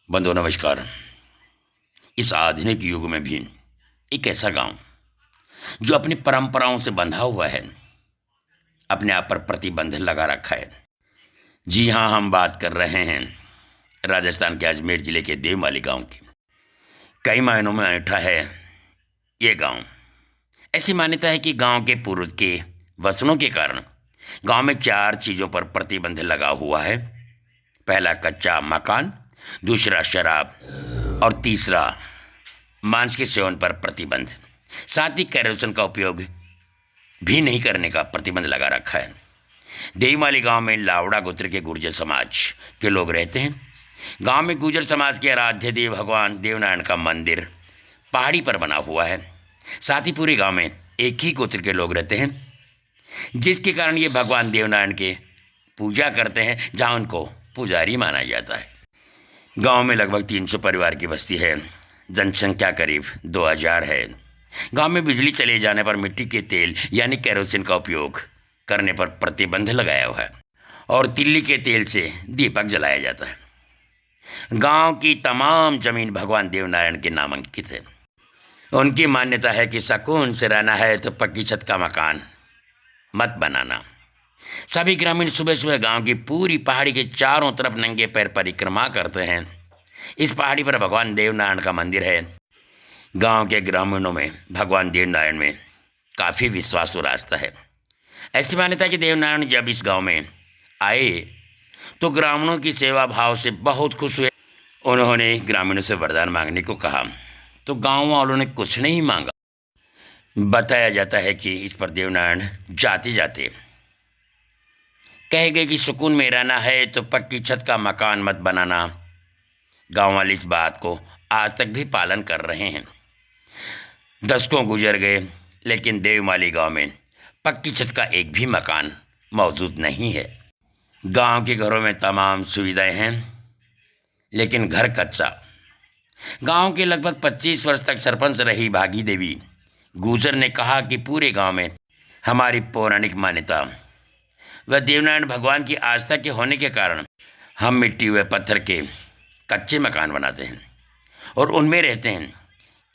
बंधु नमस्कार। इस आधुनिक युग में भी एक ऐसा गांव जो अपनी परंपराओं से बंधा हुआ है, अपने आप पर प्रतिबंध लगा रखा है। जी हाँ, हम बात कर रहे हैं राजस्थान के अजमेर जिले के देवमाली गांव की। कई मायनों में अनूठा है ये गांव। ऐसी मान्यता है कि गांव के पूर्वज के वचनों के कारण गांव में 4 चीज़ों पर प्रतिबंध लगा हुआ है। पहला कच्चा मकान, दूसरा शराब और तीसरा मांस के सेवन पर प्रतिबंध। साथ ही कैरोसिन का उपयोग भी नहीं करने का प्रतिबंध लगा रखा है। देवमाली गांव में लावड़ा गोत्र के गुर्जर समाज के लोग रहते हैं। गांव में गुर्जर समाज के आराध्य देव भगवान देवनारायण का मंदिर पहाड़ी पर बना हुआ है। साथ ही पूरे गांव में एक ही गोत्र के लोग रहते हैं, जिसके कारण ये भगवान देवनारायण के पूजा करते हैं, जहां उनको पुजारी माना जाता है। गांव में लगभग 300 परिवार की बस्ती है। जनसंख्या करीब 2000 है। गांव में बिजली चले जाने पर मिट्टी के तेल यानी कैरोसिन का उपयोग करने पर प्रतिबंध लगाया हुआ है और तिल्ली के तेल से दीपक जलाया जाता है। गांव की तमाम जमीन भगवान देवनारायण के नामांकित है। उनकी मान्यता है कि सुकून से रहना है तो पक्की छत का मकान मत बनाना। सभी ग्रामीण सुबह सुबह गांव की पूरी पहाड़ी के चारों तरफ नंगे पैर परिक्रमा करते हैं। इस पहाड़ी पर भगवान देवनारायण का मंदिर है। गांव के ग्रामीणों में भगवान देवनारायण में काफ़ी विश्वास और आस्था है। ऐसी मान्यता है कि देवनारायण जब इस गांव में आए तो ग्रामीणों की सेवा भाव से बहुत खुश हुए। उन्होंने ग्रामीणों से वरदान मांगने को कहा तो गांव वालों ने कुछ नहीं मांगा। बताया जाता है कि इस पर देवनारायण जाते जाते कह गए कि सुकून में रहना है तो पक्की छत का मकान मत बनाना। गांव वाले इस बात को आज तक भी पालन कर रहे हैं। दशकों गुजर गए, लेकिन देवमाली गांव में पक्की छत का एक भी मकान मौजूद नहीं है। गांव के घरों में तमाम सुविधाएं हैं, लेकिन घर कच्चा। गांव के लगभग 25 वर्ष तक सरपंच रही भागी देवी गुजर ने कहा कि पूरे गांव में हमारी पौराणिक मान्यता व देवनारायण भगवान की आस्था के होने के कारण हम मिट्टी व पत्थर के कच्चे मकान बनाते हैं और उनमें रहते हैं।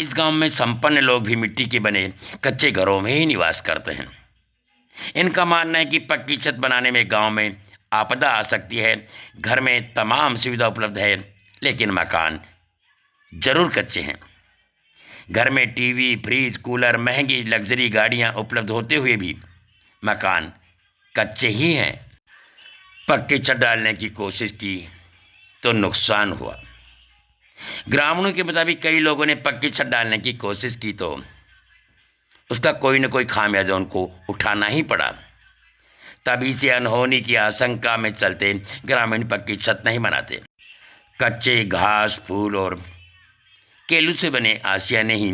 इस गांव में संपन्न लोग भी मिट्टी के बने कच्चे घरों में ही निवास करते हैं। इनका मानना है कि पक्की छत बनाने में गांव में आपदा आ सकती है। घर में तमाम सुविधा उपलब्ध है, लेकिन मकान जरूर कच्चे हैं। घर में टीवी, फ्रिज, कूलर, महंगी लग्जरी गाड़ियां उपलब्ध होते हुए भी मकान कच्चे ही हैं। पक्की छत डालने की कोशिश की तो नुकसान हुआ। ग्रामीणों के मुताबिक कई लोगों ने पक्की छत डालने की कोशिश की तो उसका कोई न कोई खामियाजा उनको उठाना ही पड़ा। तभी से अनहोनी की आशंका में चलते ग्रामीण पक्की छत नहीं बनाते। कच्चे घास, फूल और केलू से बने आशियाने ही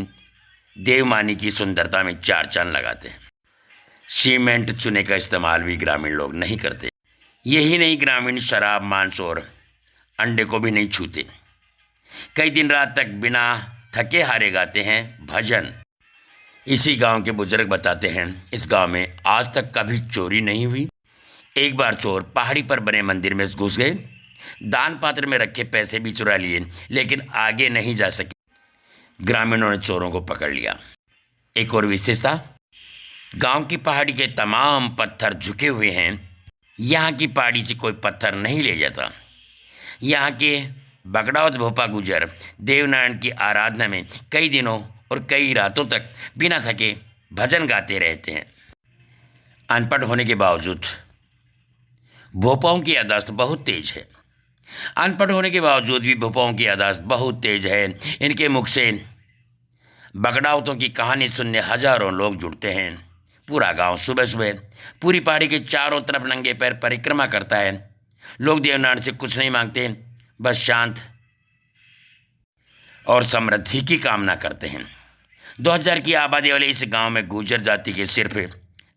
देवमाली की सुंदरता में 4 चांद लगाते हैं। सीमेंट चूने का इस्तेमाल भी ग्रामीण लोग नहीं करते। यही नहीं, ग्रामीण शराब, मांस और अंडे को भी नहीं छूते। कई दिन रात तक बिना थके हारे गाते हैं भजन। इसी गांव के बुजुर्ग बताते हैं, इस गांव में आज तक कभी चोरी नहीं हुई। एक बार चोर पहाड़ी पर बने मंदिर में घुस गए, दान पात्र में रखे पैसे भी चुरा लिए, लेकिन आगे नहीं जा सके। ग्रामीणों ने चोरों को पकड़ लिया। एक और विशेषता, गांव की पहाड़ी के तमाम पत्थर झुके हुए हैं। यहाँ की पहाड़ी से कोई पत्थर नहीं ले जाता। यहाँ के बगड़ावत भोपा गुजर देवनारायण की आराधना में कई दिनों और कई रातों तक बिना थके भजन गाते रहते हैं। अनपढ़ होने के बावजूद भोपाओं की याददाश्त बहुत तेज है। अनपढ़ होने के बावजूद भी भोपाओं की याददाश्त बहुत तेज है। इनके मुख से बगड़ावतों की कहानी सुनने हजारों लोग जुड़ते हैं। पूरा गांव सुबह सुबह पूरी पहाड़ी के चारों तरफ नंगे पैर परिक्रमा करता है। लोग देवनारायण से कुछ नहीं मांगते, बस शांत और समृद्धि की कामना करते हैं। 2000 की आबादी वाले इस गांव में गुर्जर जाति के सिर्फ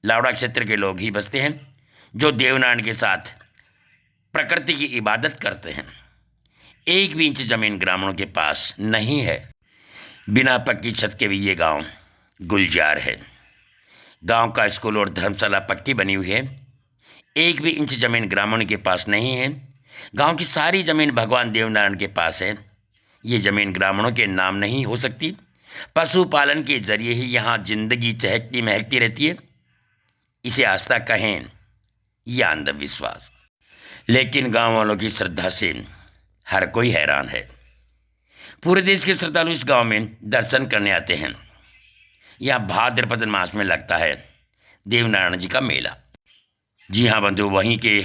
लावड़ा क्षेत्र के लोग ही बसते हैं, जो देवनारायण के साथ प्रकृति की इबादत करते हैं। एक भी इंच जमीन ग्रामीणों के पास नहीं है। बिना पक्की छत के भी ये गांव गुलजार है। गांव का स्कूल और धर्मशाला पक्की बनी हुई है। एक भी इंच जमीन ग्रामीण के पास नहीं है। गांव की सारी जमीन भगवान देवनारायण के पास है। ये जमीन ग्रामीणों के नाम नहीं हो सकती। पशुपालन के जरिए ही यहाँ जिंदगी चहकती महकती रहती है। इसे आस्था कहें या अंधविश्वास, लेकिन गांव वालों की श्रद्धा से हर कोई हैरान है। पूरे देश के श्रद्धालु इस गांव में दर्शन करने आते हैं। यह भाद्रपद मास में लगता है देवनारायण जी का मेला। जी हाँ बंधु, वहीं के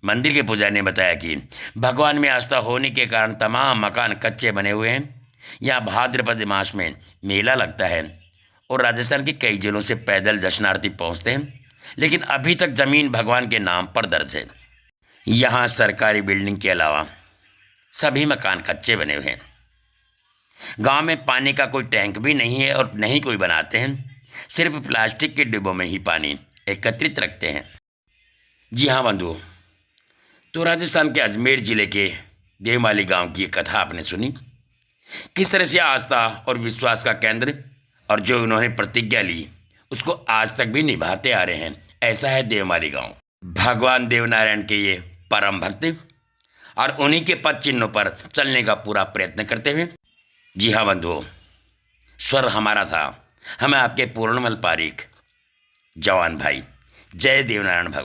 मंदिर के पुजारी ने बताया कि भगवान में आस्था होने के कारण तमाम मकान कच्चे बने हुए हैं। यहाँ भाद्रपद मास में मेला लगता है और राजस्थान के कई जिलों से पैदल दर्शनार्थी पहुँचते हैं, लेकिन अभी तक जमीन भगवान के नाम पर दर्ज है। यहाँ सरकारी बिल्डिंग के अलावा सभी मकान कच्चे बने हुए हैं। गांव में पानी का कोई टैंक भी नहीं है और नहीं कोई बनाते हैं। सिर्फ प्लास्टिक के डिब्बों में ही पानी एकत्रित रखते हैं। जी हाँ बंधु, तो राजस्थान के अजमेर जिले के देवमाली गांव की कथा आपने सुनी। किस तरह से आस्था और विश्वास का केंद्र, और जो उन्होंने प्रतिज्ञा ली उसको आज तक भी निभाते आ रहे हैं। ऐसा है देवमाली गांव। भगवान देवनारायण के ये परम भक्त और उन्हीं के पद चिन्हों पर चलने का पूरा प्रयत्न करते हुए। जी हाँ बंधुओं, स्वर हमारा था। हमें आपके पूर्णमल पारीख जवान भाई। जय देवनारायण भगवान।